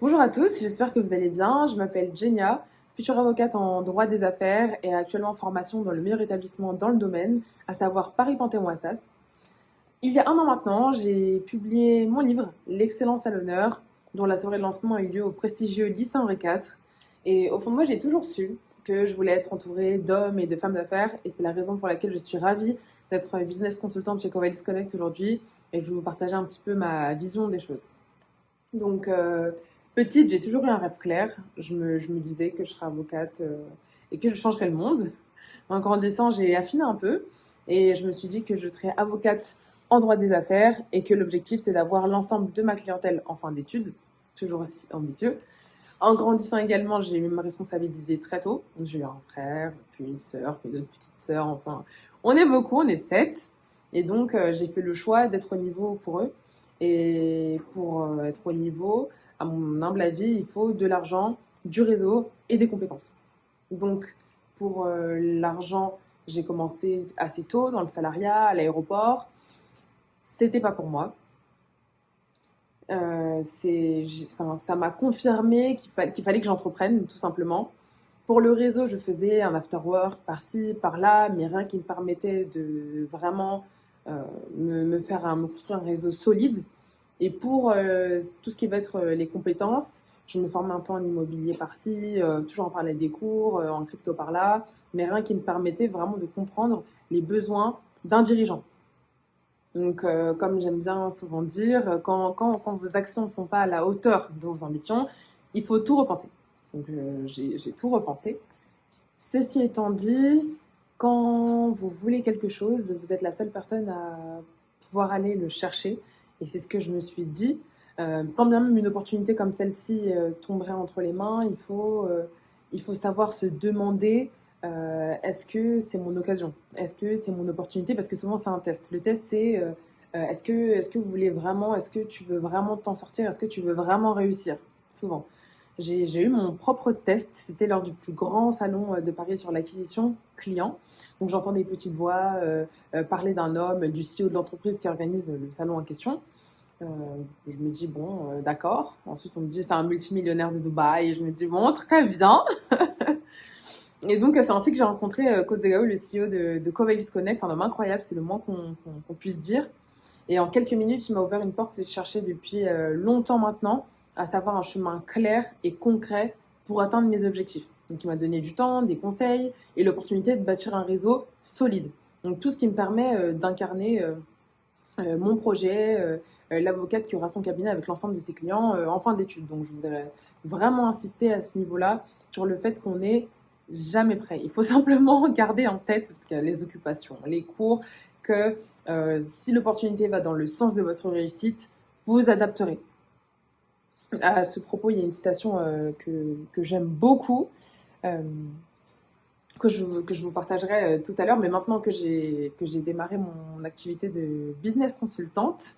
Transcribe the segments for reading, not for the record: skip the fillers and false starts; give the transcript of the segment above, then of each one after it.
Bonjour à tous, j'espère que vous allez bien. Je m'appelle Jenia, future avocate en droit des affaires et actuellement en formation dans le meilleur établissement dans le domaine, à savoir Paris-Panthéon-Assas. Il y a un an maintenant, j'ai publié mon livre, L'excellence à l'honneur, dont la soirée de lancement a eu lieu au prestigieux lycée Henri IV. Et au fond de moi, j'ai toujours su que je voulais être entourée d'hommes et de femmes d'affaires, et c'est la raison pour laquelle je suis ravie d'être business consultante chez Covalis Connect aujourd'hui, et je vais vous partager un petit peu ma vision des choses. Donc, petite, j'ai toujours eu un rêve clair. Je me disais que je serais avocate et que je changerais le monde. En grandissant, j'ai affiné un peu et je me suis dit que je serais avocate en droit des affaires et que l'objectif, c'est d'avoir l'ensemble de ma clientèle en fin d'études, toujours aussi ambitieux. En grandissant également, j'ai eu me responsabiliser très tôt. J'ai eu un frère, puis une sœur, puis une autre petite sœur, enfin, on est beaucoup, on est 7. Et donc, j'ai fait le choix d'être au niveau pour eux. Et pour être au niveau, à mon humble avis, il faut de l'argent, du réseau et des compétences. Donc, pour l'argent, j'ai commencé assez tôt dans le salariat, à l'aéroport. C'était pas pour moi. Enfin, ça m'a confirmé qu'il fallait que j'entreprenne, tout simplement. Pour le réseau, je faisais un after-work par-ci, par-là, mais rien qui me permettait de vraiment me construire un réseau solide. Et pour tout ce qui va être les compétences, je me formais un peu en immobilier par-ci, toujours en parler des cours, en crypto par-là, mais rien qui me permettait vraiment de comprendre les besoins d'un dirigeant. Donc, comme j'aime bien souvent dire, quand vos actions ne sont pas à la hauteur de vos ambitions, il faut tout repenser. Donc, j'ai tout repensé. Ceci étant dit, quand vous voulez quelque chose, vous êtes la seule personne à pouvoir aller le chercher. Et c'est ce que je me suis dit. Quand bien même une opportunité comme celle-ci tomberait entre les mains, il faut savoir se demander est-ce que c'est mon occasion? Est-ce que c'est mon opportunité? Parce que souvent, c'est un test. Le test, c'est est-ce que vous voulez vraiment, est-ce que tu veux vraiment t'en sortir? Est-ce que tu veux vraiment réussir? Souvent. J'ai eu mon propre test, c'était lors du plus grand salon de Paris sur l'acquisition client. Donc j'entends des petites voix parler d'un homme, du CEO de l'entreprise qui organise le salon en question. Euh, je me dis, bon, d'accord. Ensuite, on me dit, c'est un multimillionnaire de Dubaï. Et je me dis, bon, très bien. Et donc, c'est ainsi que j'ai rencontré Kozegao, le CEO de Covalis Connect, un homme incroyable, c'est le moins qu'on puisse dire. Et en quelques minutes, il m'a ouvert une porte que je cherchais depuis longtemps maintenant, à savoir un chemin clair et concret pour atteindre mes objectifs. Donc, il m'a donné du temps, des conseils et l'opportunité de bâtir un réseau solide. Donc, tout ce qui me permet d'incarner mon projet, l'avocate qui aura son cabinet avec l'ensemble de ses clients en fin d'études. Donc, je voudrais vraiment insister à ce niveau-là sur le fait qu'on n'est jamais prêt. Il faut simplement garder en tête, parce qu'il y a les occupations, les cours, que si l'opportunité va dans le sens de votre réussite, vous vous adapterez. À ce propos, il y a une citation que j'aime beaucoup, euh, que je vous partagerai tout à l'heure, mais maintenant que j'ai démarré mon activité de business consultante,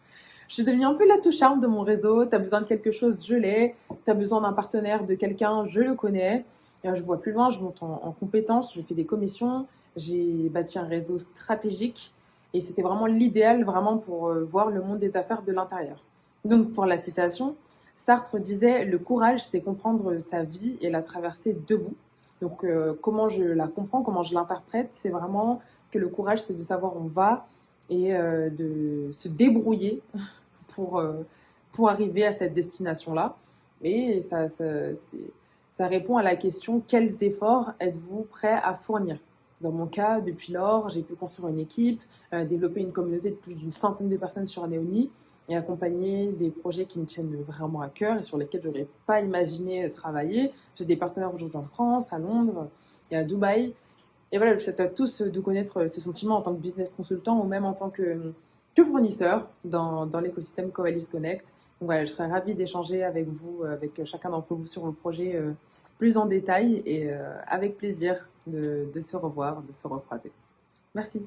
je suis devenue un peu la touche charme de mon réseau. Tu as besoin de quelque chose, je l'ai. Tu as besoin d'un partenaire, de quelqu'un, je le connais. Et je vois plus loin, je monte en compétences, je fais des commissions, j'ai bâti un réseau stratégique et c'était vraiment l'idéal vraiment pour voir le monde des affaires de l'intérieur. Donc pour la citation, Sartre disait: le courage, c'est comprendre sa vie et la traverser debout. Donc, comment je la comprends, comment je l'interprète, c'est vraiment que le courage, c'est de savoir où on va et de se débrouiller pour, euh, pour arriver à cette destination-là. Et ça répond à la question: quels efforts êtes-vous prêt à fournir? Dans mon cas, depuis lors, j'ai pu construire une équipe, développer une communauté de plus d'une centaine de personnes sur Neoni et accompagner des projets qui me tiennent vraiment à cœur et sur lesquels je n'aurais pas imaginé travailler. J'ai des partenaires aujourd'hui en France, à Londres et à Dubaï. Et voilà, je souhaite à tous de connaître ce sentiment en tant que business consultant ou même en tant que fournisseur dans l'écosystème Covalis Connect. Donc voilà, je serais ravie d'échanger avec vous, avec chacun d'entre vous sur le projet plus en détail et avec plaisir de se revoir, de se recroiser. Merci.